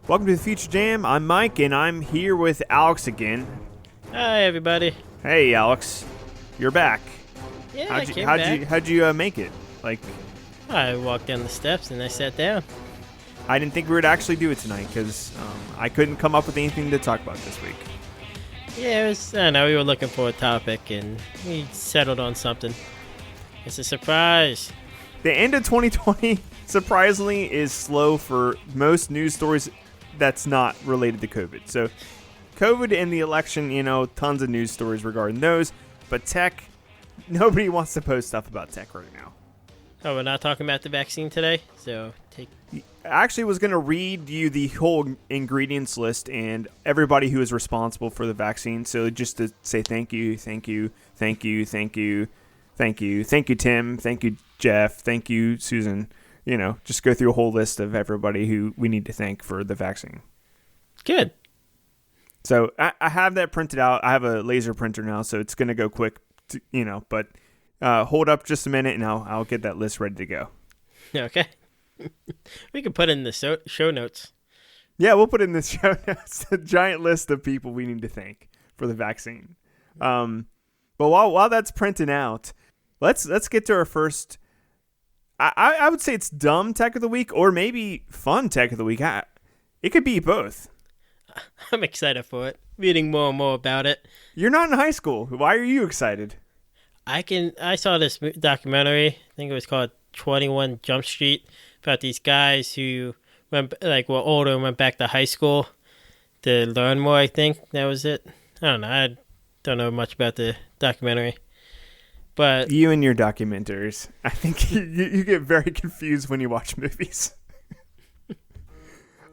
Welcome to the Future Jam. I'm Mike, and I'm here with Alex again. Hi, everybody. Hey, Alex, you're back. Yeah, How'd I you came how'd back. you how'd you make it? Like, I walked down the steps and I sat down. I didn't think we would actually do it tonight because I couldn't come up with anything to talk about this week. Yeah, I don't know, we were looking for a topic and we settled on something. It's a surprise. The end of 2020, surprisingly, is slow for most news stories that's not related to COVID. So, COVID and the election, tons of news stories regarding those. But tech, nobody wants to post stuff about tech right now. Oh, we're not talking about the vaccine today, so I actually was going to read you the whole ingredients list and everybody who is responsible for the vaccine. So just to say thank you, thank you, thank you, thank you, thank you, thank you, Tim, thank you, Jeff, thank you, Susan. Just go through a whole list of everybody who we need to thank for the vaccine. Good. So I have that printed out. I have a laser printer now, so it's going to go quick, but hold up just a minute and I'll get that list ready to go. Okay. We can put it in the show notes. Yeah, we'll put in the show notes a giant list of people we need to thank for the vaccine. But while that's printing out, let's get to our first. I would say it's dumb tech of the week or maybe fun tech of the week. It could be both. I'm excited for it. Reading more and more about it. You're not in high school. Why are you excited? I saw this documentary. I think it was called 21 Jump Street, about these guys who were older and went back to high school to learn more. I think that was it. I don't know. I don't know much about the documentary, but You and your documentaries. I think you get very confused when you watch movies.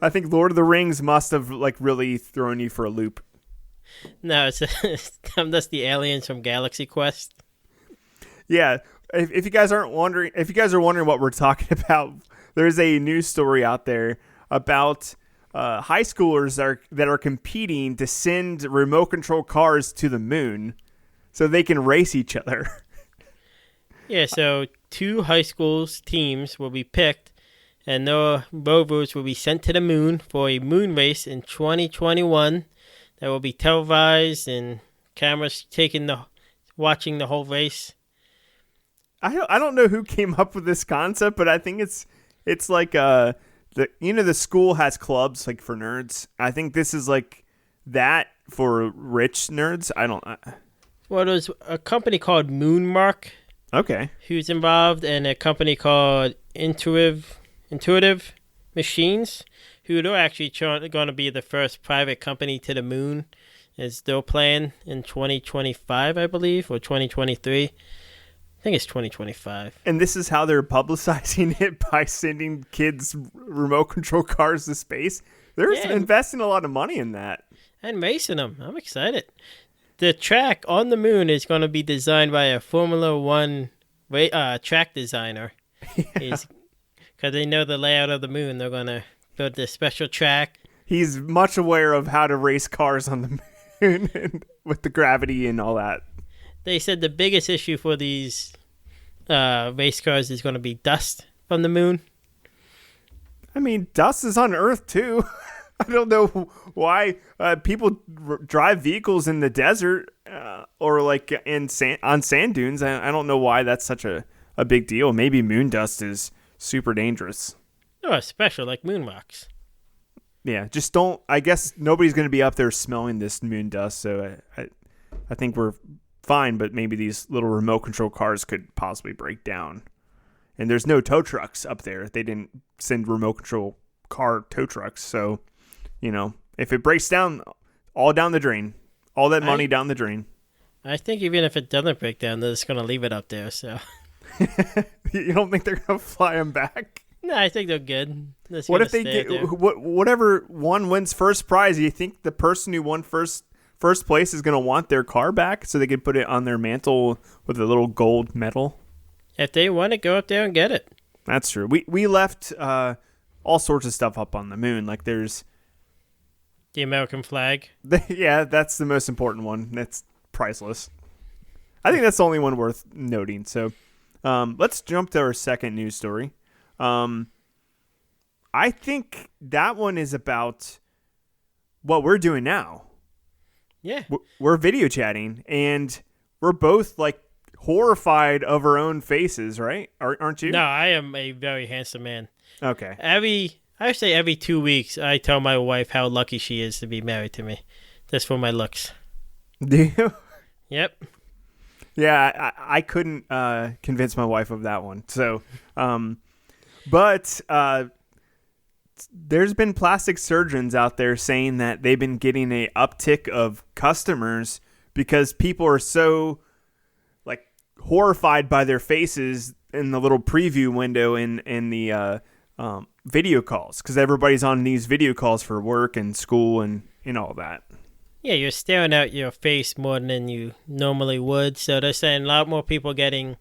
I think Lord of the Rings must have really thrown you for a loop. no, it's that's the aliens from Galaxy Quest. Yeah, if you guys are wondering what we're talking about, there's a news story out there about high schoolers that are competing to send remote control cars to the moon so they can race each other. Yeah, so two high schools teams will be picked, and their rovers will be sent to the moon for a moon race in 2021 that will be televised and cameras watching the whole race. I don't know who came up with this concept, but I think it's like the school has clubs like for nerds. I think this is like that for rich nerds. I don't. Well, there's a company called Moonmark Okay. who's involved, and a company called Intuitive Machines, who are actually going to be the first private company to the moon. Is their plan in 2025, I believe, or 2023. I think it's 2025. And this is how they're publicizing it by sending kids remote control cars to space. They're investing a lot of money in that. And racing them. I'm excited. The track on the moon is going to be designed by a Formula One track designer. Because they know the layout of the moon. They're going to build this special track. He's much aware of how to race cars on the moon and with the gravity and all that. They said the biggest issue for these race cars is going to be dust from the moon. I mean, dust is on Earth too. I don't know why people drive vehicles in the desert or like on sand dunes. I don't know why that's such a big deal. Maybe moon dust is super dangerous. Oh, it's special, like moon rocks. Yeah, just don't. I guess nobody's going to be up there smelling this moon dust, so I think we're fine. But maybe these little remote control cars could possibly break down. And there's no tow trucks up there. They didn't send remote control car tow trucks, so if it breaks down, all down the drain, all that money down the drain. I think even if it doesn't break down, they're just going to leave it up there. So you don't think they're going to fly them back? No, I think they're good. What if they get whatever one wins first prize? Do you think the person who won first place is going to want their car back so they can put it on their mantle with a little gold medal? If they want to, go up there and get it. That's true. We left all sorts of stuff up on the moon. Like there's the American flag. Yeah, that's the most important one. That's priceless. I think that's the only one worth noting. So let's jump to our second news story. I think that one is about what we're doing now. Yeah. We're video chatting, and we're both like horrified of our own faces, right? Aren't you? No, I am a very handsome man. Okay. I would say every 2 weeks, I tell my wife how lucky she is to be married to me, just for my looks. Do you? Yep. Yeah, I couldn't convince my wife of that one. So, but there's been plastic surgeons out there saying that they've been getting a uptick of customers because people are so like horrified by their faces in the little preview window in the video calls, because everybody's on these video calls for work and school and all that. Yeah, you're staring at your face more than you normally would. So they're saying a lot more people getting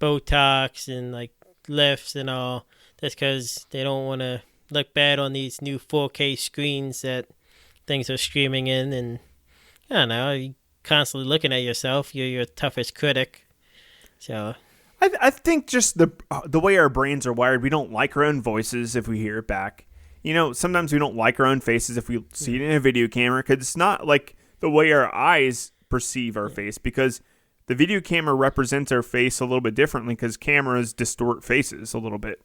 Botox and like lifts and all. That's because they don't want to look bad on these new 4K screens that things are streaming in. And I don't know, you're constantly looking at yourself. You're your toughest critic. So I think just the way our brains are wired, we don't like our own voices if we hear it back. Sometimes we don't like our own faces if we see it in a video camera, because it's not like the way our eyes perceive our face, because the video camera represents our face a little bit differently because cameras distort faces a little bit.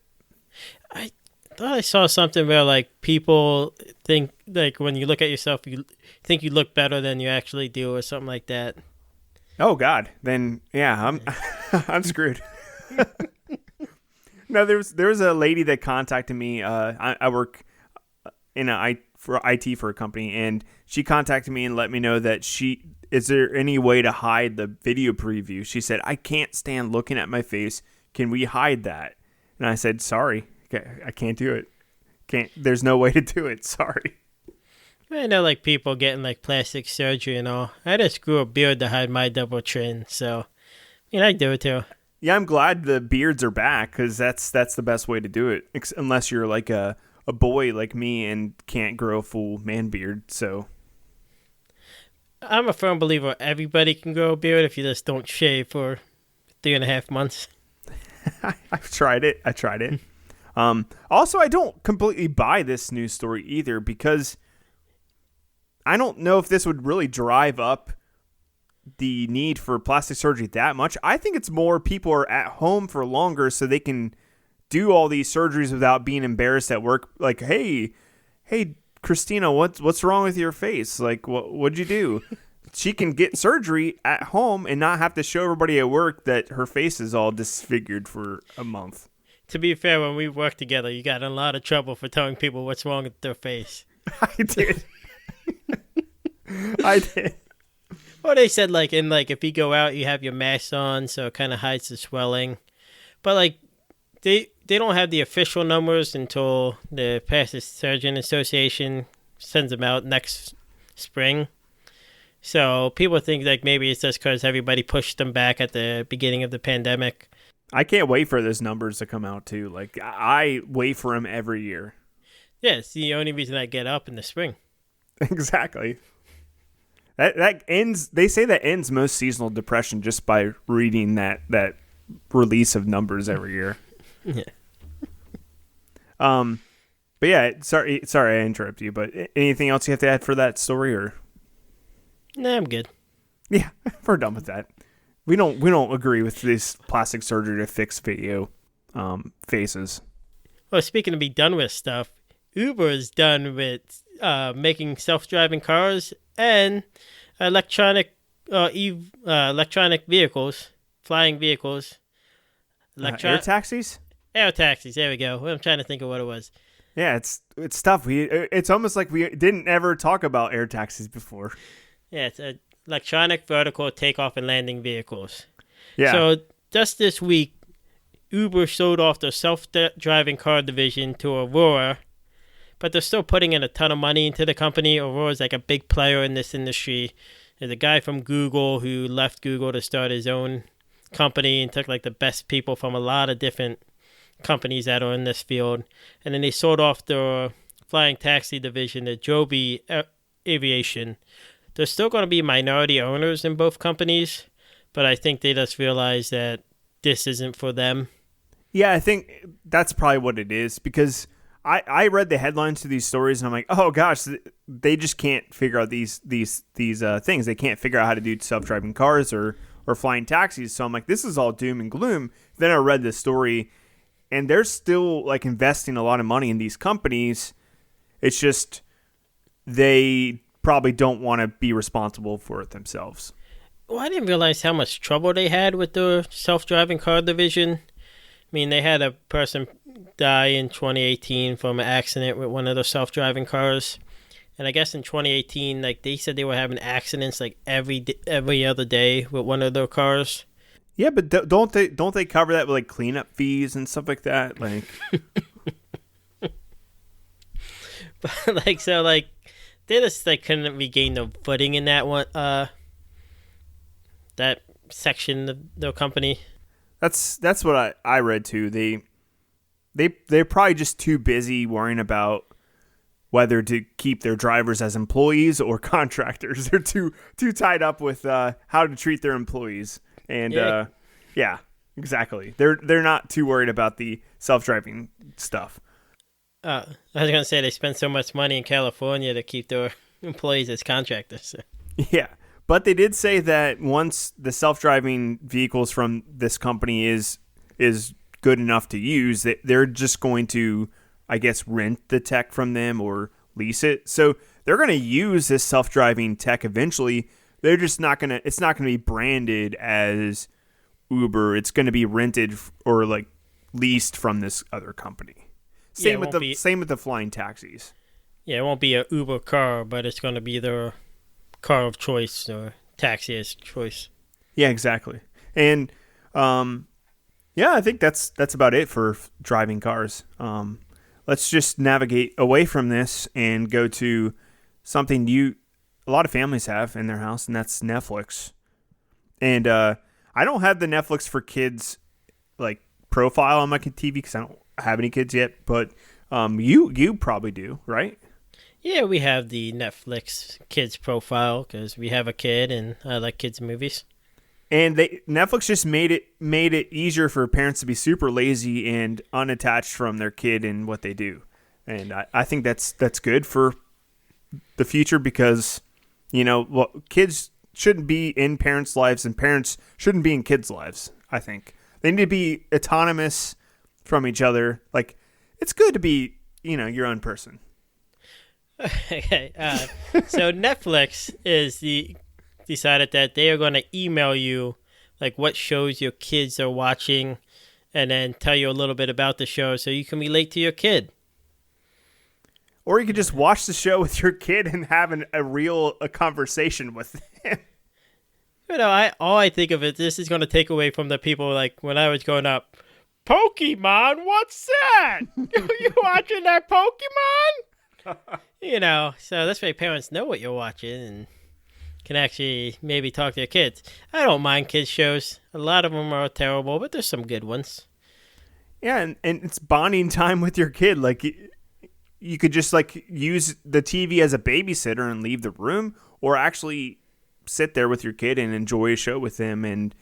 I thought I saw something where like people think like when you look at yourself, you think you look better than you actually do or something like that. Oh God, then yeah, I'm I'm screwed. No, there was a lady that contacted me. I work for IT for a company, and she contacted me and let me know that is there any way to hide the video preview? She said, I can't stand looking at my face. Can we hide that? And I said, sorry, I can't do it. There's no way to do it. Sorry. I know like people getting like plastic surgery and all. I just grew a beard to hide my double chin, so I do it too. Yeah, I'm glad the beards are back, because that's the best way to do it, unless you're like a boy like me and can't grow a full man beard. So I'm a firm believer everybody can grow a beard if you just don't shave for 3.5 months. I've tried it. Also, I don't completely buy this news story either, because I don't know if this would really drive up the need for plastic surgery that much. I think it's more people are at home for longer so they can do all these surgeries without being embarrassed at work. Like, hey, Christina, what's wrong with your face? Like, what'd you do? She can get surgery at home and not have to show everybody at work that her face is all disfigured for a month. To be fair, when we worked together, you got in a lot of trouble for telling people what's wrong with their face. I did. I did. Or they said like if you go out, you have your mask on, so it kind of hides the swelling. But like they don't have the official numbers until the Plastic Surgeon Association sends them out next spring. So people think like maybe it's just because everybody pushed them back at the beginning of the pandemic. I can't wait for those numbers to come out too. Like, I wait for them every year. Yeah, it's the only reason I get up in the spring. Exactly. That ends. They say that ends most seasonal depression just by reading that release of numbers every year. Yeah. But yeah, sorry I interrupt you. But anything else you have to add for that story, or? Nah, I'm good. Yeah, we're done with that. We don't agree with this plastic surgery to fix video faces. Well, speaking of be done with stuff, Uber is done with making self-driving cars and electronic vehicles, flying vehicles. Air taxis? Air taxis, there we go. I'm trying to think of what it was. Yeah, it's tough. It's almost like we didn't ever talk about air taxis before. Yeah, it's electronic vertical takeoff and landing vehicles. Yeah. So just this week, Uber sold off their self-driving car division to Aurora, but they're still putting in a ton of money into the company. Aurora is like a big player in this industry. There's a guy from Google who left Google to start his own company and took like the best people from a lot of different companies that are in this field. And then they sold off their flying taxi division to Joby Aviation. There's still going to be minority owners in both companies, but I think they just realized that this isn't for them. Yeah, I think that's probably what it is, because I read the headlines to these stories and I'm like, oh gosh, they just can't figure out these things. They can't figure out how to do self-driving cars or flying taxis. So I'm like, this is all doom and gloom. Then I read the story, and they're still like investing a lot of money in these companies. It's just they probably don't want to be responsible for it themselves. Well, I didn't realize how much trouble they had with the self-driving car division. I mean, they had a person die in 2018 from an accident with one of those self-driving cars. And I guess in 2018, like they said they were having accidents like every other day with one of their cars. Yeah, but don't they cover that with like cleanup fees and stuff like that? Like, But like so, like they just like couldn't regain the footing in that one, that section of the company. that's what I read too. They're probably just too busy worrying about whether to keep their drivers as employees or contractors. They're too tied up with how to treat their employees. And yeah, exactly. They're not too worried about the self-driving stuff. I was gonna say they spend so much money in California to keep their employees as contractors. So. Yeah. But they did say that once the self-driving vehicles from this company is good enough to use, that they're just going to, I guess, rent the tech from them or lease it. So they're going to use this self-driving tech eventually. They're just not going to, it's not going to be branded as Uber. It's going to be rented or like leased from this other company. Same with the flying taxis. Yeah, it won't be a Uber car, but it's going to be their car of choice or taxi of choice. Yeah, exactly. And yeah, I think that's about it for driving cars. Let's just navigate away from this and go to something a lot of families have in their house, and that's Netflix. And I don't have the Netflix for kids like profile on my TV because I don't have any kids yet, but you probably do, right? Yeah, we have the Netflix kids profile because we have a kid and I like kids movies. And Netflix just made it easier for parents to be super lazy and unattached from their kid and what they do. And I think that's good for the future because, kids shouldn't be in parents' lives and parents shouldn't be in kids' lives, I think. They need to be autonomous from each other. Like, it's good to be, your own person. Okay, so Netflix decided that they are going to email you like what shows your kids are watching and then tell you a little bit about the show so you can relate to your kid. Or you could just watch the show with your kid and have a conversation with them. All I think of it, this is going to take away from the people like when I was growing up. Pokemon, what's that? You watching that Pokemon? So that's why parents know what you're watching and can actually maybe talk to their kids. I don't mind kids shows. A lot of them are terrible, but there's some good ones. Yeah, and it's bonding time with your kid. Like, you could just like use the TV as a babysitter and leave the room, or actually sit there with your kid and enjoy a show with them. And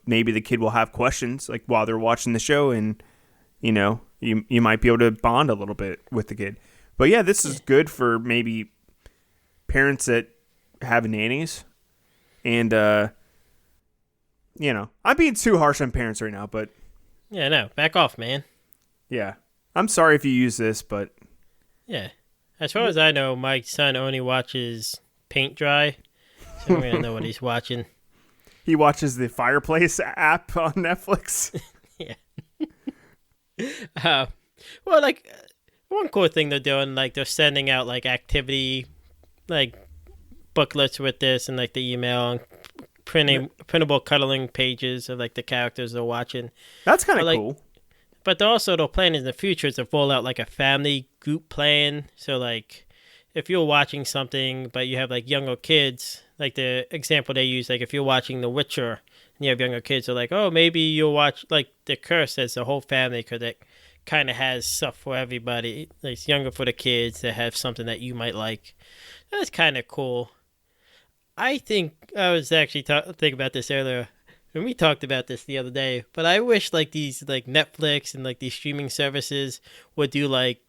maybe the kid will have questions like while they're watching the show, and you might be able to bond a little bit with the kid. But yeah, this is good for maybe parents that have nannies. And I'm being too harsh on parents right now, but yeah, no, back off, man. Yeah, I'm sorry if you use this, but yeah, as far as I know, my son only watches Paint Dry, so I don't really know what he's watching. He watches the Fireplace app on Netflix. Yeah. Well, like one cool thing they're doing, like they're sending out like activity, like booklets with this, and like the email and printable cuddling pages of like the characters they're watching. That's kind of cool. But they're planning in the future to roll out like a family group plan. So like if you're watching something but you have like younger kids, like the example they use, like if you're watching The Witcher and you have younger kids, they're like, oh, maybe you'll watch like The Curse as the whole family because it kind of has stuff for everybody. Like, it's younger for the kids that have something that you might like. That's kind of cool. I think I was actually thinking about this earlier, and we talked about this the other day, but I wish like these like Netflix and like these streaming services would do like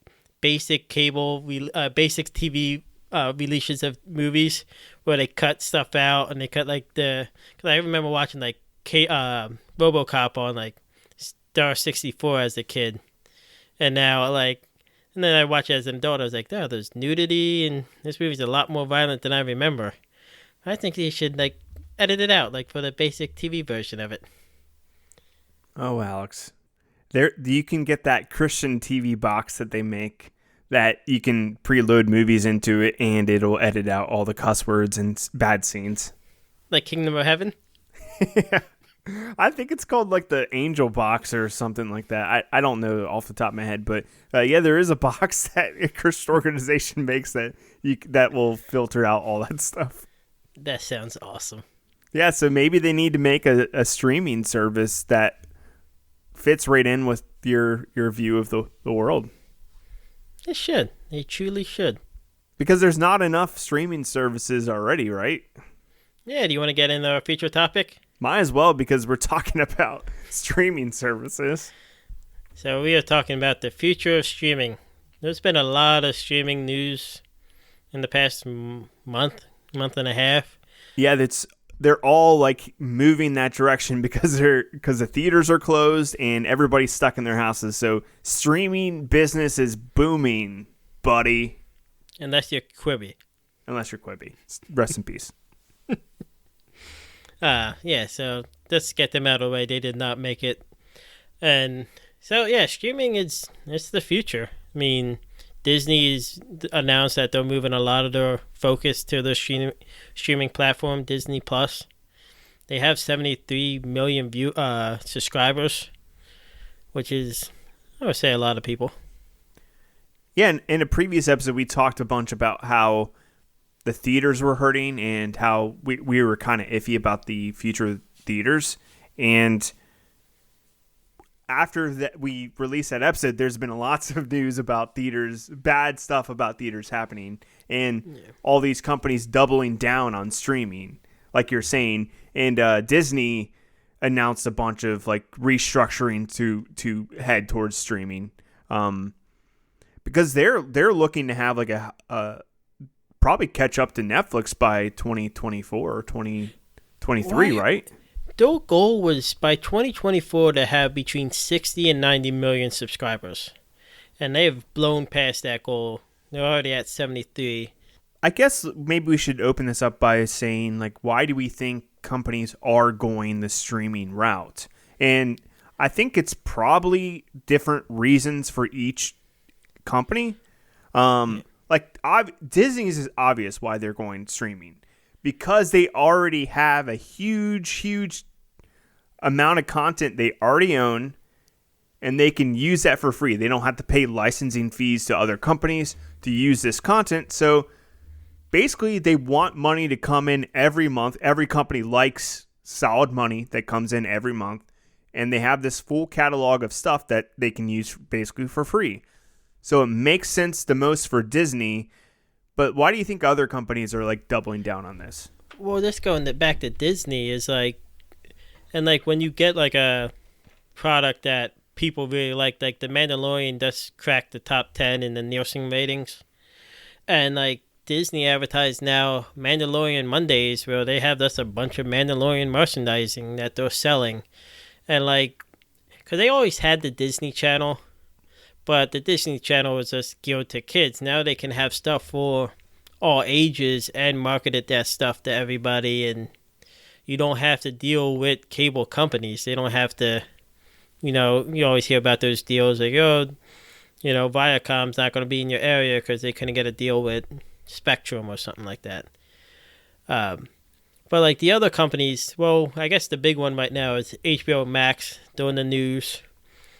basic basic TV releases of movies where they cut stuff out and they cut like the. Cause I remember watching like RoboCop on like Star 64 as a kid, and now like. And then I watch it as an adult. I was like, "Oh, there's nudity, and this movie's a lot more violent than I remember." I think they should like edit it out, like for the basic TV version of it. Oh, Alex, there you can get that Christian TV box that they make that you can preload movies into it, and it'll edit out all the cuss words and bad scenes. Like Kingdom of Heaven. Yeah. I think it's called like the Angel Box or something like that. I don't know off the top of my head, but yeah, there is a box that a Christian organization makes that will filter out all that stuff. That sounds awesome. Yeah, so maybe they need to make a streaming service that fits right in with your view of the world. They should. They truly should. Because there's not enough streaming services already, right? Yeah, do you want to get into our feature topic? Might as well, because we're talking about streaming services. So we are talking about the future of streaming. There's been a lot of streaming news in the past month and a half. Yeah, they're all like moving that direction because the theaters are closed and everybody's stuck in their houses. So streaming business is booming, buddy. Unless you're Quibi. Unless you're Quibi. Rest in peace. Yeah, so let's get them out of the way. They did not make it. And so, yeah, streaming it's the future. I mean, Disney's announced that they're moving a lot of their focus to the streaming platform, Disney Plus. They have 73 million subscribers, which is, I would say, a lot of people. Yeah, in a previous episode, we talked a bunch about how the theaters were hurting and how we were kind of iffy about the future of theaters. And after that we released that episode, there's been lots of news about theaters, bad stuff about theaters happening, and all these companies doubling down on streaming, like you're saying. And Disney announced a bunch of like restructuring to head towards streaming, because they're looking to have like a probably catch up to Netflix by 2024 or 2023, right? Their goal was by 2024 to have between 60 and 90 million subscribers. And they've blown past that goal. They're already at 73. I guess maybe we should open this up by saying, like, why do we think companies are going the streaming route? And I think it's probably different reasons for each company. Like Disney's is obvious why they're going streaming, because they already have a huge amount of content they already own, and they can use that for free. They don't have to pay licensing fees to other companies to use this content. So basically, they want money to come in every month. Every company likes solid money that comes in every month, and they have this full catalog of stuff that they can use basically for free. So it makes sense the most for Disney, but why do you think other companies are like doubling down on this? Well, just going back to Disney is like, and like when you get like a product that people really like The Mandalorian does crack the top 10 in the Nielsen ratings, and like Disney advertised now Mandalorian Mondays, where they have just a bunch of Mandalorian merchandising that they're selling, and like, because they always had the Disney Channel. But the Disney Channel was just geared to kids. Now they can have stuff for all ages and marketed that stuff to everybody. And you don't have to deal with cable companies. They don't have to, you always hear about those deals like, Viacom's not going to be in your area because they couldn't get a deal with Spectrum or something like that. But like the other companies, well, I guess the big one right now is HBO Max doing the news.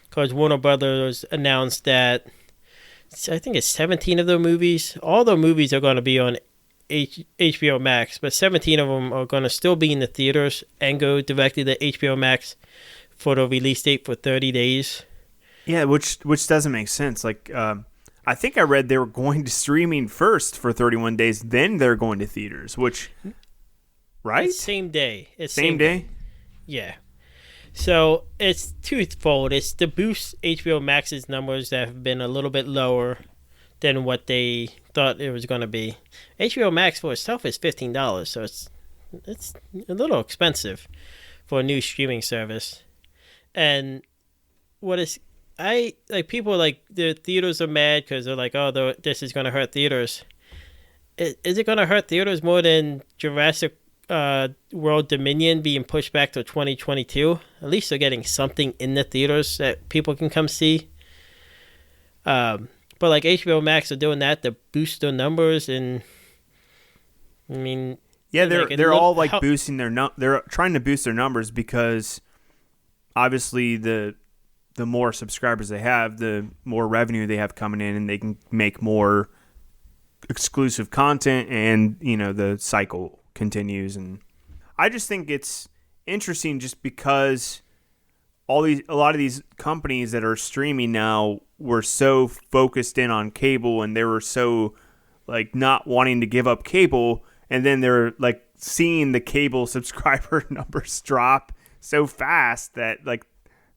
Because Warner Brothers announced that, I think it's 17 of their movies. All their movies are going to be on HBO Max, but 17 of them are going to still be in the theaters and go directly to HBO Max for the release date for 30 days. Yeah, which doesn't make sense. Like, I think I read they were going to streaming first for 31 days, then they're going to theaters, which, right? It's same day. Same day? Yeah. So it's twofold. It's to boost HBO Max's numbers that have been a little bit lower, than what they thought it was going to be. HBO Max for itself is $15, so it's a little expensive for a new streaming service. And what is I like people like the theaters are mad because they're like, oh, this is going to hurt theaters. Is it going to hurt theaters more than Jurassic World Dominion being pushed back to 2022? At least they're getting something in the theaters that people can come see. But like HBO Max are doing that to boost their numbers, and I mean, yeah, they're all like boosting they're trying to boost their numbers because obviously the more subscribers they have, the more revenue they have coming in, and they can make more exclusive content, and the cycle continues. And I just think it's interesting just because a lot of these companies that are streaming now were so focused in on cable, and they were so like not wanting to give up cable, and then they're like seeing the cable subscriber numbers drop so fast that like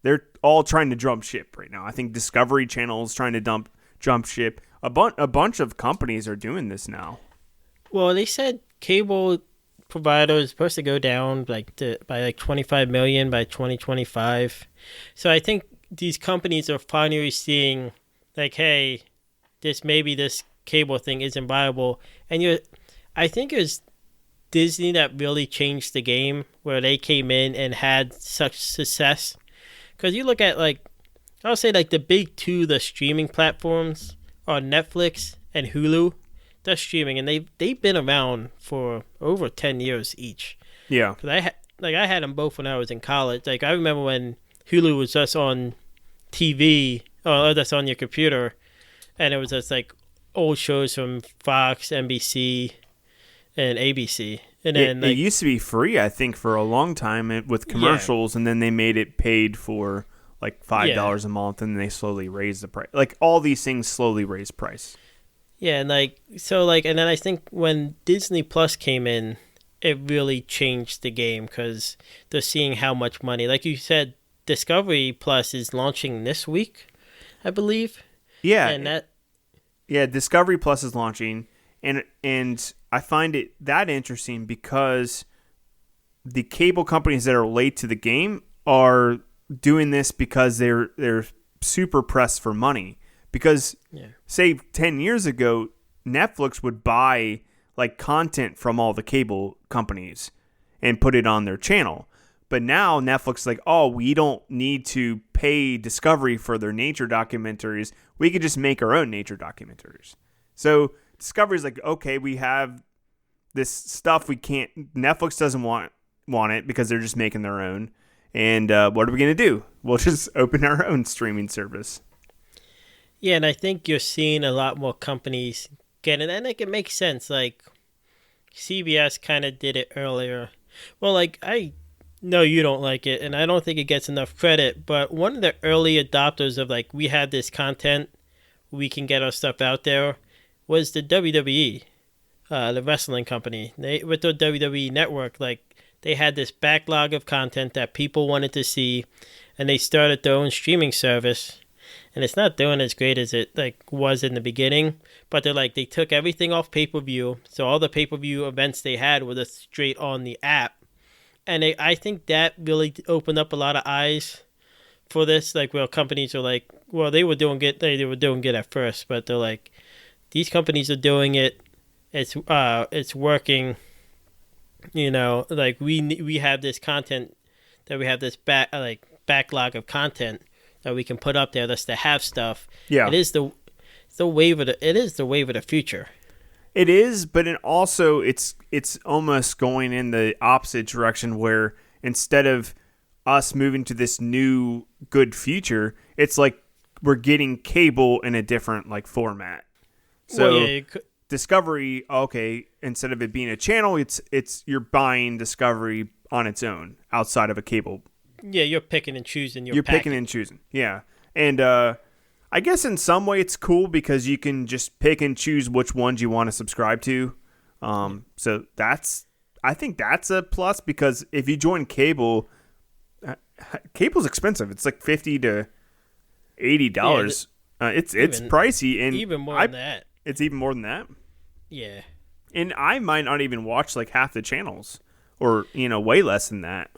they're all trying to jump ship right now. I think Discovery Channel is trying to jump ship. A bunch of companies are doing this now. Well, they said cable provider is supposed to go down by 25 million by 2025. So I think these companies are finally seeing like, hey, this cable thing isn't viable. And I think it was Disney that really changed the game, where they came in and had such success. Because you look at I'll say the big two, the streaming platforms are Netflix and Hulu. They're streaming, and they've been around for over 10 years each. Yeah. Because I had them both when I was in college. Like I remember when Hulu was just on TV, or that's on your computer, and it was just like old shows from Fox, NBC, and ABC. And then it used to be free, I think, for a long time with commercials, and then they made it paid for like $5 a month, and they slowly raised the price. Like all these things slowly raise price. Yeah, and and then I think when Disney Plus came in, it really changed the game because they're seeing how much money. Like you said, Discovery Plus is launching this week, I believe. Yeah, and Discovery Plus is launching, and I find it that interesting because the cable companies that are late to the game are doing this because they're super pressed for money. Because, say, 10 years ago, Netflix would buy like content from all the cable companies and put it on their channel. But now Netflix is like, oh, we don't need to pay Discovery for their nature documentaries. We could just make our own nature documentaries. So Discovery's like, okay, we have this stuff we can't. Netflix doesn't want it because they're just making their own. And what are we going to do? We'll just open our own streaming service. Yeah, and I think you're seeing a lot more companies get it, and it makes sense. Like CBS kind of did it earlier. Well, I know you don't like it, and I don't think it gets enough credit, but one of the early adopters of we have this content, we can get our stuff out there, was the WWE, the wrestling company. With the WWE network, they had this backlog of content that people wanted to see, and they started their own streaming service. And it's not doing as great as it was in the beginning, but they took everything off pay-per-view, so all the pay-per-view events they had were just straight on the app. And I think that really opened up a lot of eyes for this, where companies are well, they were doing good, they were doing good at first, but they're these companies are doing it, it's working, we have this content, that we have this backlog of content that we can put up there just to have stuff. Yeah. It is the wave of the future. It is, but it's almost going in the opposite direction, where instead of us moving to this new good future, it's like we're getting cable in a different format. So Discovery, okay, instead of it being a channel, it's you're buying Discovery on its own outside of a cable. Yeah, you're picking and choosing You're picking and choosing, yeah. And I guess in some way it's cool because you can just pick and choose which ones you want to subscribe to. So I think that's a plus, because if you join cable's expensive. It's like $50 to $80 It's pricey, and even more than that. It's even more than that. Yeah. And I might not even watch like half the channels, or way less than that.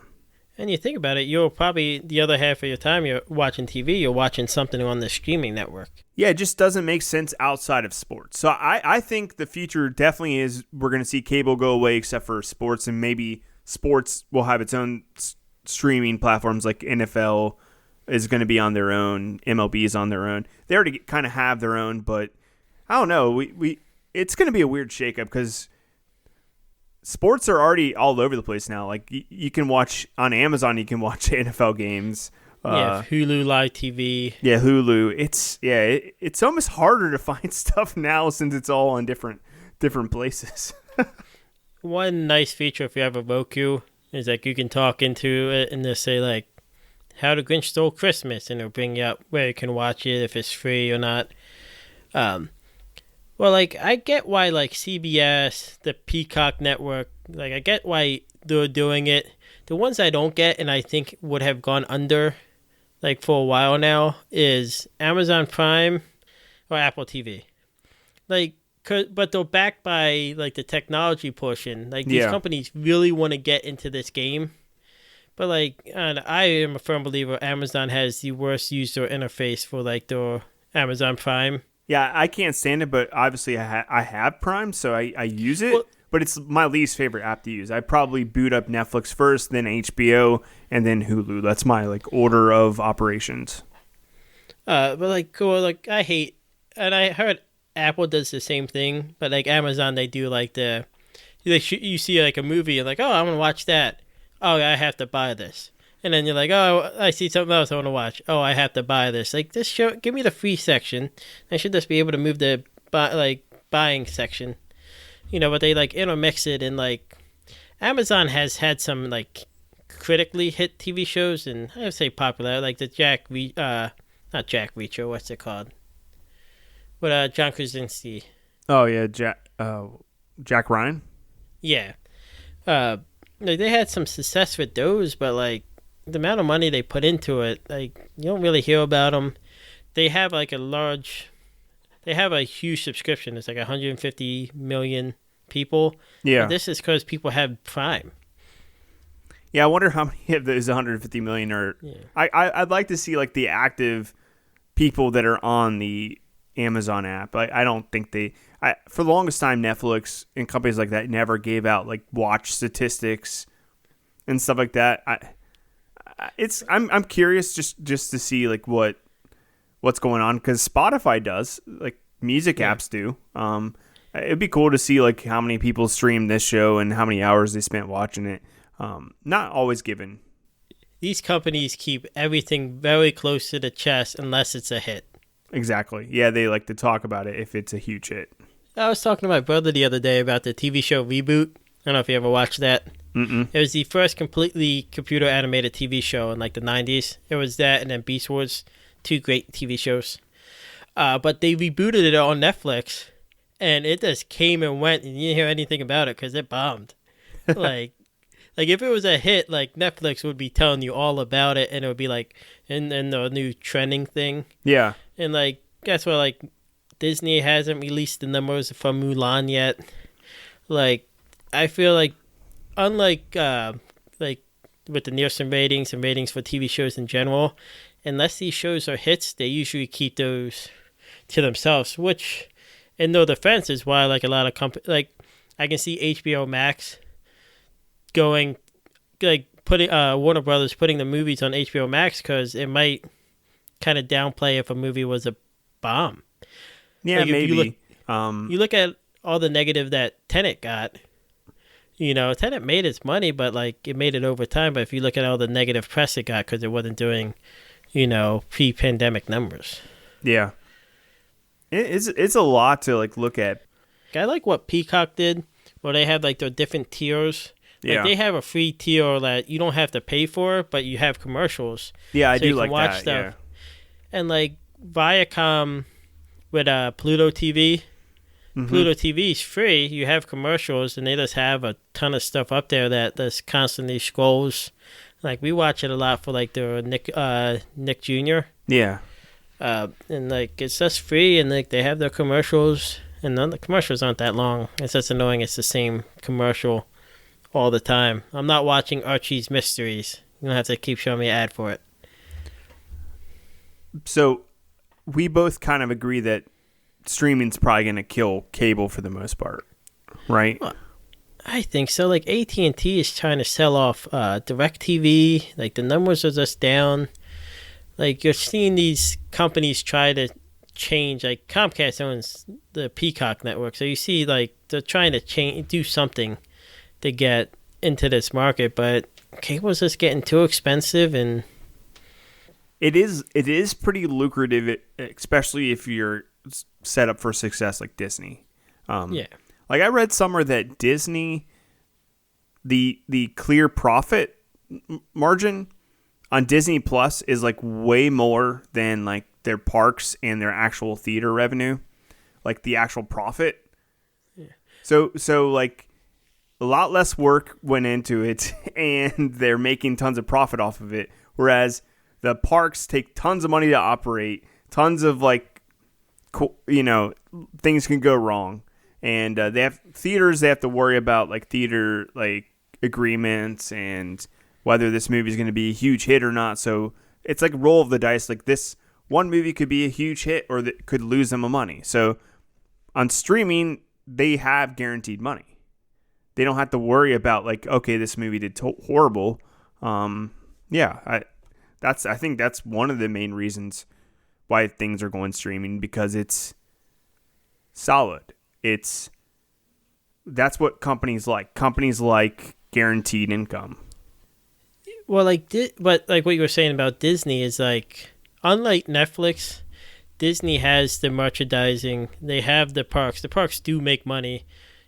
And you think about it, you're probably the other half of your time you're watching TV, you're watching something on the streaming network. Yeah, it just doesn't make sense outside of sports. So I think the future definitely is we're going to see cable go away except for sports, and maybe sports will have its own streaming platforms, like NFL is going to be on their own, MLB is on their own. They already kind of have their own, but I don't know. It's going to be a weird shakeup because sports are already all over the place now. Like you can watch on Amazon, you can watch NFL games. Hulu Live TV. Yeah, Hulu. It's almost harder to find stuff now since it's all on different places. One nice feature if you have a Roku is like you can talk into it and just say like, "How the Grinch Stole Christmas," and it'll bring you up where you can watch it, if it's free or not. Well, like, I get why, like, CBS, the Peacock Network, like, I get why they're doing it. The ones I don't get and I think would have gone under, like, for a while now is Amazon Prime or Apple TV. Like, but they're backed by, like, the technology portion. Like, these companies really want to get into this game. But, like, I am a firm believer Amazon has the worst user interface for, like, their Amazon Prime. Yeah, I can't stand it, but obviously I have Prime, so I use it. Well, but it's my least favorite app to use. I probably boot up Netflix first, then HBO, and then Hulu. That's my like order of operations. But like, cool. Like I hate, and I heard Apple does the same thing, but like Amazon, they do like you see like a movie and like, oh, I'm gonna watch that. Oh, I have to buy this. And then you're like, oh, I see something else I want to watch. Oh, I have to buy this. Like, this show, give me the free section. I should just be able to move the buying section. But they like intermix it, and like Amazon has had some like critically hit TV shows, and I would say popular, like the not Jack Reacher, what's it called? But John Krasinski. Oh yeah, Jack Ryan. Yeah, like they had some success with those, but like. The amount of money they put into it, like you don't really hear about them. They have like a huge subscription. It's like 150 million people. Yeah, and this is because people have Prime. Yeah, I wonder how many of those 150 million are. Yeah. I'd like to see like the active people that are on the Amazon app. I don't think for the longest time Netflix and companies like that never gave out like watch statistics and stuff like that. I'm curious just to see like what's going on, because Spotify does, like music apps do. It'd be cool to see like how many people stream this show and how many hours they spent watching it. Not always given. These companies keep everything very close to the chest unless it's a hit. Exactly. Yeah, they like to talk about it if it's a huge hit. I was talking to my brother the other day about the TV show Reboot. I don't know if you ever watched that. Mm-mm. It was the first completely computer animated TV show in like the 90s. It was that and then Beast Wars, two great TV shows. But they rebooted it on Netflix, and it just came and went, and you didn't hear anything about it because it bombed. like if it was a hit, like Netflix would be telling you all about it, and it would be like in the new trending thing. Yeah. And like guess what? Like Disney hasn't released the numbers from Mulan yet. Like I feel like. Unlike like with the Nielsen ratings and ratings for TV shows in general, unless these shows are hits, they usually keep those to themselves, which in their defense is why like a lot of companies, like I can see HBO Max going, like putting Warner Brothers putting the movies on HBO Max because it might kind of downplay if a movie was a bomb. Yeah, like maybe. You look at all the negative that Tenet got. Tenet made its money, but like it made it over time. But if you look at all the negative press it got because it wasn't doing, pre-pandemic numbers. Yeah, it's a lot to like look at. I like what Peacock did, where they have like their different tiers. Like they have a free tier that you don't have to pay for, but you have commercials. Yeah, I so do you can like watch that. Stuff. Yeah, and like Viacom with Pluto TV. Mm-hmm. Pluto TV is free. You have commercials, and they just have a ton of stuff up there that just constantly scrolls. Like we watch it a lot for like the Nick Jr. Yeah. And like it's just free, and like they have their commercials, and none the commercials aren't that long. It's just annoying. It's the same commercial all the time. I'm not watching Archie's Mysteries. You don't have to keep showing me an ad for it. So we both kind of agree that streaming's probably going to kill cable for the most part, right? Well, I think so. Like AT&T is trying to sell off DirecTV. Like the numbers are just down. Like you're seeing these companies try to change. Like Comcast owns the Peacock network, so you see like they're trying to do something to get into this market, but cable's just getting too expensive, and it is pretty lucrative, especially if you're set up for success like Disney. yeah. Like I read somewhere that Disney, the clear profit margin on Disney Plus is like way more than like their parks and their actual theater revenue, like the actual profit. Yeah. So like a lot less work went into it, and they're making tons of profit off of it. Whereas the parks take tons of money to operate, tons of like, things can go wrong. And they have theaters. They have to worry about like theater like agreements and whether this movie is going to be a huge hit or not. So it's like roll of the dice. Like this one movie could be a huge hit or that could lose them money. So on streaming, they have guaranteed money. They don't have to worry about like, okay, this movie did horrible. I think that's one of the main reasons why things are going streaming, because it's solid. That's what companies like. Companies like guaranteed income. Well, but like what you were saying about Disney is like, unlike Netflix, Disney has the merchandising. They have the parks. The parks do make money.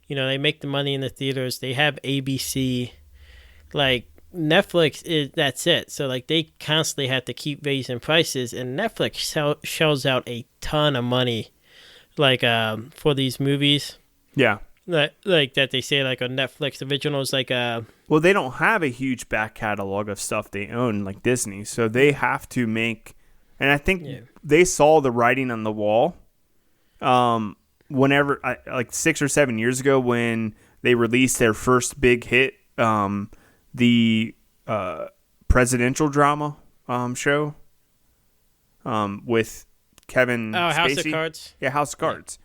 They make the money in the theaters. They have ABC. Like Netflix that's it. So like they constantly have to keep raising prices, and Netflix shells out a ton of money, like for these movies. Yeah. Like that they say like on Netflix originals like Well, they don't have a huge back catalog of stuff they own like Disney, so they have to make, and I think they saw the writing on the wall. Whenever like 6 or 7 years ago when they released their first big hit, the presidential drama show with Kevin Spacey. House of Cards. Yeah, House of Cards.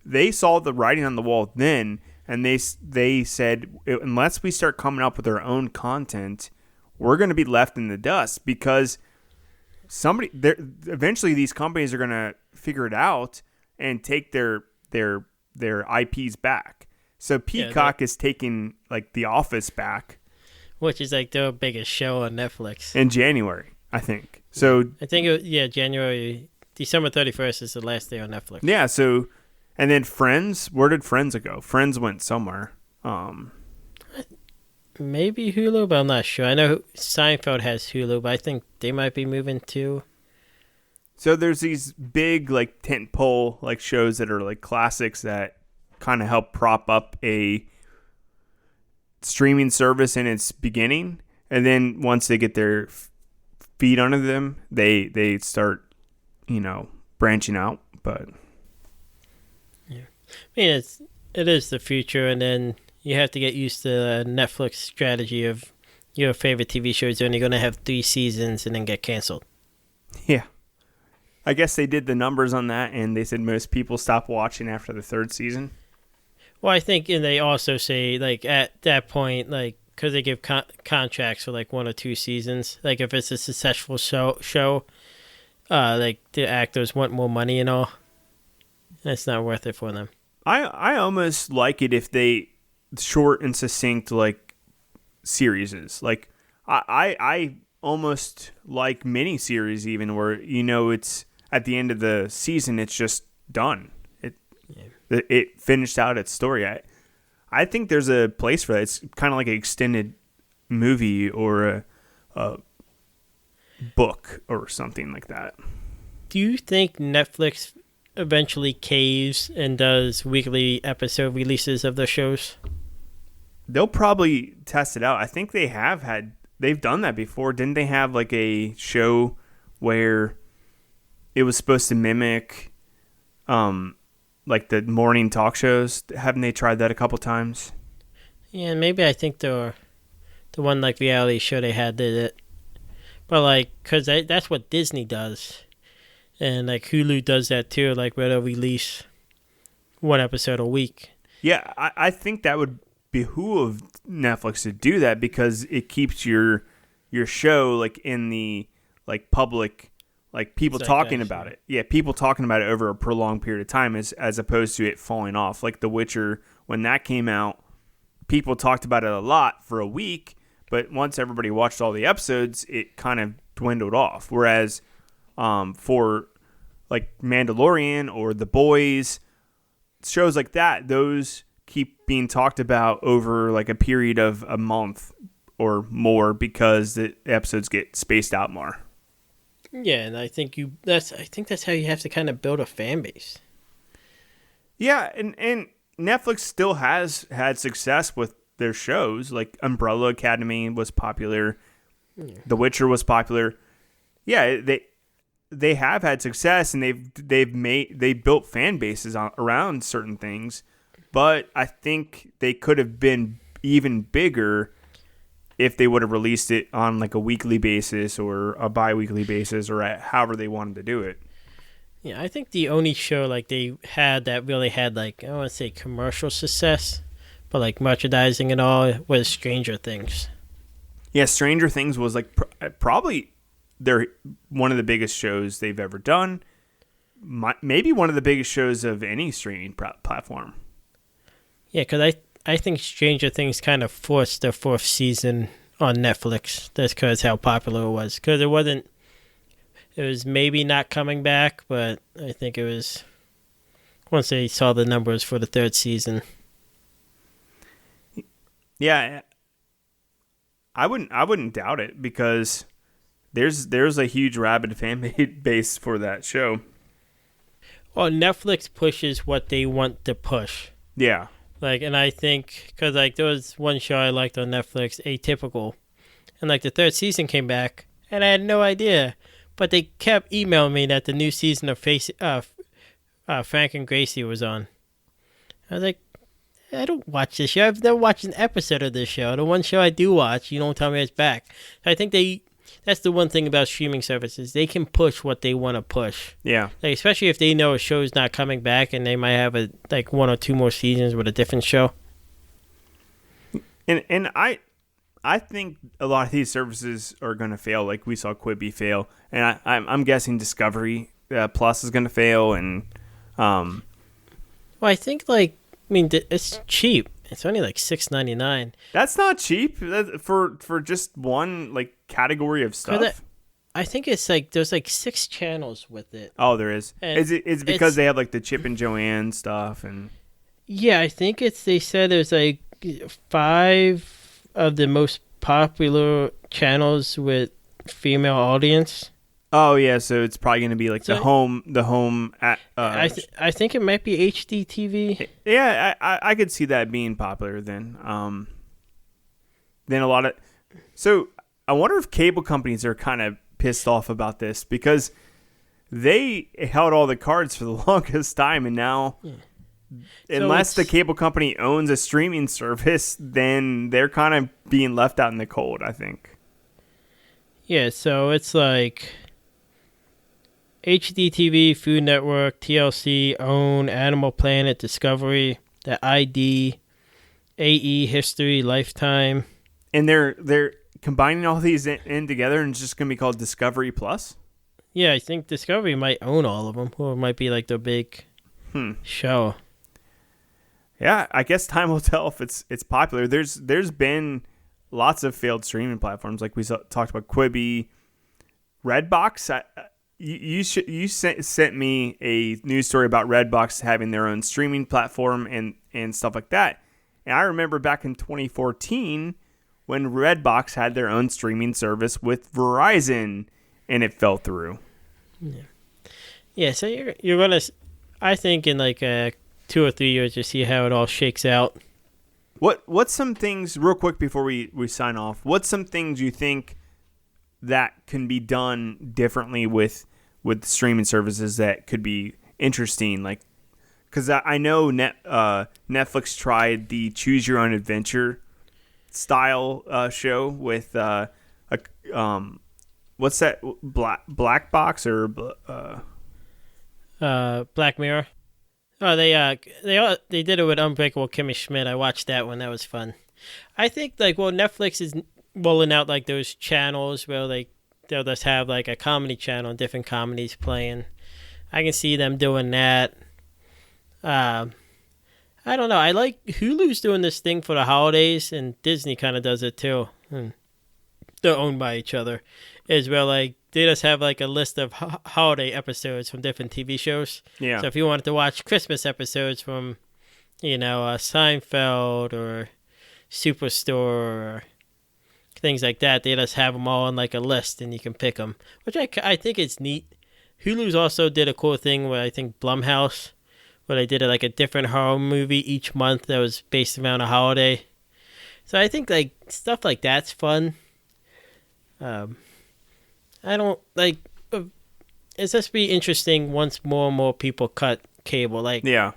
They saw the writing on the wall then, and they said, unless we start coming up with our own content, we're going to be left in the dust, because eventually these companies are going to figure it out and take their IPs back. So Peacock is taking like The Office back, which is like their biggest show on Netflix in January, I think. So I think December 31st is the last day on Netflix. Yeah. So, and then Friends. Where did Friends go? Friends went somewhere. Maybe Hulu, but I'm not sure. I know Seinfeld has Hulu, but I think they might be moving too. So there's these big like tentpole like shows that are like classics that kind of help prop up a streaming service in its beginning, and then once they get their feet under them, they start branching out. But yeah, I mean it is the future, and then you have to get used to the Netflix strategy of your favorite TV shows only going to have 3 seasons and then get canceled. Yeah. I guess they did the numbers on that, and they said most people stop watching after the 3rd season. Well, I think, and they also say, like, at that point, like, because they give contracts for, like, 1 or 2 seasons. Like, if it's a successful show, like, the actors want more money and all. It's not worth it for them. I almost like it if they short and succinct, like, series. Like, I almost like miniseries even, where, it's at the end of the season, it's just done. It finished out its story. I think there's a place for that. It's kind of like an extended movie or a book or something like that. Do you think Netflix eventually caves and does weekly episode releases of their shows? They'll probably test it out. I think they've done that before. Didn't they have like a show where it was supposed to mimic like the morning talk shows. Haven't they tried that a couple times? Yeah, maybe I think the one like reality show they had did it, but like because that's what Disney does, and like Hulu does that too. Like where they'll release one episode a week. Yeah, I think that would behoove Netflix to do that because it keeps your show like in the like public, like people talking about it. Yeah, people talking about it over a prolonged period of time as opposed to it falling off. Like The Witcher, when that came out, people talked about it a lot for a week, but once everybody watched all the episodes, it kind of dwindled off. Whereas for like Mandalorian or The Boys, shows like that, those keep being talked about over like a period of a month or more because the episodes get spaced out more. Yeah, and I think that's how you have to kind of build a fan base. Yeah, and Netflix still has had success with their shows. Like Umbrella Academy was popular. The Witcher was popular. Yeah, they have had success and they've built fan bases around certain things, but I think they could have been even bigger if they would have released it on like a weekly basis or a bi-weekly basis or however they wanted to do it. Yeah, I think the only show like they had that really had like I don't want to say commercial success, but like merchandising and all was Stranger Things. Yeah, Stranger Things was like probably they're one of the biggest shows they've ever done. Maybe one of the biggest shows of any streaming platform. Yeah, because I think Stranger Things kind of forced the fourth season on Netflix. That's because how popular it was. Because it was maybe not coming back, but I think it was once they saw the numbers for the third season. Yeah, I wouldn't doubt it because there's a huge rabid fan base for that show. Well, Netflix pushes what they want to push. Yeah. Like, and I think, because, like, there was one show I liked on Netflix, Atypical. And, like, the third season came back, and I had no idea. But they kept emailing me that the new season of Frank and Gracie was on. I was like, I don't watch this show. I've never watched an episode of this show. The one show I do watch, you don't tell me it's back. I think that's the one thing about streaming services. They can push what they want to push. Yeah. Like, especially if they know a show's not coming back and they might have like one or two more seasons with a different show. And I think a lot of these services are going to fail. Like we saw Quibi fail, and I'm guessing Discovery Plus is going to fail. And well, I think it's cheap. It's only like $6.99. That's not cheap for just one like category of stuff. I think it's like there's like 6 channels with it. Oh, there is. And Is it because they have like the Chip and Joanne stuff and? Yeah, I think they said there's like 5 of the most popular channels with female audience. Oh yeah, so it's probably going to be like the home. I think it might be HDTV. Yeah, I could see that being popular then. Then a lot of. So I wonder if cable companies are kind of pissed off about this because they held all the cards for the longest time, and now, unless the cable company owns a streaming service, then they're kind of being left out in the cold, I think. Yeah, so it's like HDTV, Food Network, TLC, OWN, Animal Planet, Discovery, the ID, AE, History, Lifetime. And they're combining all these in together and it's just going to be called Discovery Plus? Yeah, I think Discovery might own all of them, or it might be like their big show. Yeah, I guess time will tell if it's popular. There's been lots of failed streaming platforms, like we talked about Quibi, Redbox. You sent me a news story about Redbox having their own streaming platform and stuff like that. And I remember back in 2014 when Redbox had their own streaming service with Verizon, and it fell through. Yeah. So you're gonna, I think in like 2 or 3 years, you see how it all shakes out. What's some things real quick before we sign off? What's some things you think that can be done differently with with streaming services that could be interesting. Like, because I know Netflix tried the Choose Your Own Adventure style show with what's that, Black Box or Black Mirror. Oh, they did it with Unbreakable Kimmy Schmidt. I watched that one. That was fun. I think Netflix is rolling out like those channels where they'll just have like a comedy channel and different comedies playing. I can see them doing that. I don't know. I like Hulu's doing this thing for the holidays, and Disney kind of does it too. They're owned by each other. Is where like they just have like a list of holiday episodes from different TV shows. Yeah. So if you wanted to watch Christmas episodes from, Seinfeld or Superstore or things like that, they just have them all on like a list and you can pick them, which I think it's neat. Hulu's also did a cool thing where I think Blumhouse, where they did like a different horror movie each month that was based around a holiday. So I think like stuff like that's fun. I don't like. It's just be interesting once more and more people cut cable. Like, yeah,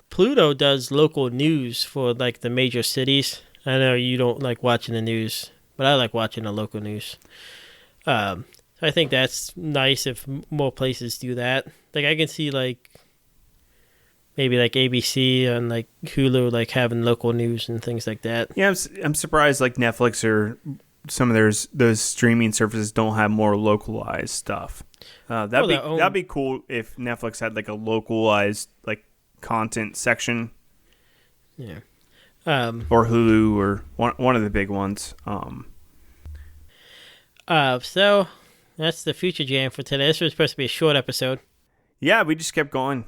Pluto does local news for like the major cities. I know you don't like watching the news, but I like watching the local news. So I think that's nice if more places do that. Like I can see like maybe like ABC and like Hulu like having local news and things like that. Yeah, I'm surprised like Netflix or some of those streaming services don't have more localized stuff. That'd be cool if Netflix had like a localized like content section. Yeah. Or Hulu or one of the big ones. So that's the Future Jam for today. This was supposed to be a short episode. Yeah, we just kept going.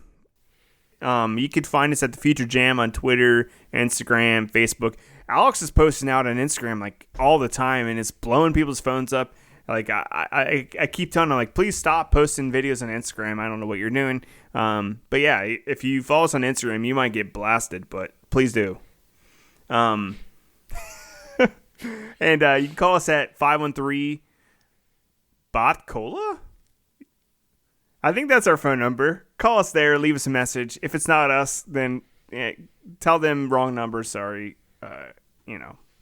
You could find us at the Future Jam on Twitter, Instagram, Facebook. Alex is posting out on Instagram like all the time, and it's blowing people's phones up. Like I keep telling them like, please stop posting videos on Instagram. I don't know what you're doing. But yeah, if you follow us on Instagram, you might get blasted, but please do. And you can call us at 513 Bot Cola. I think that's our phone number. Call us there. Leave us a message. If it's not us, then tell them wrong number. Sorry.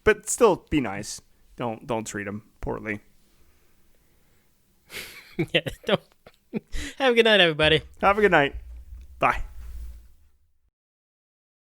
But still be nice. Don't treat them poorly. Yeah. Don't. Have a good night, everybody. Have a good night. Bye.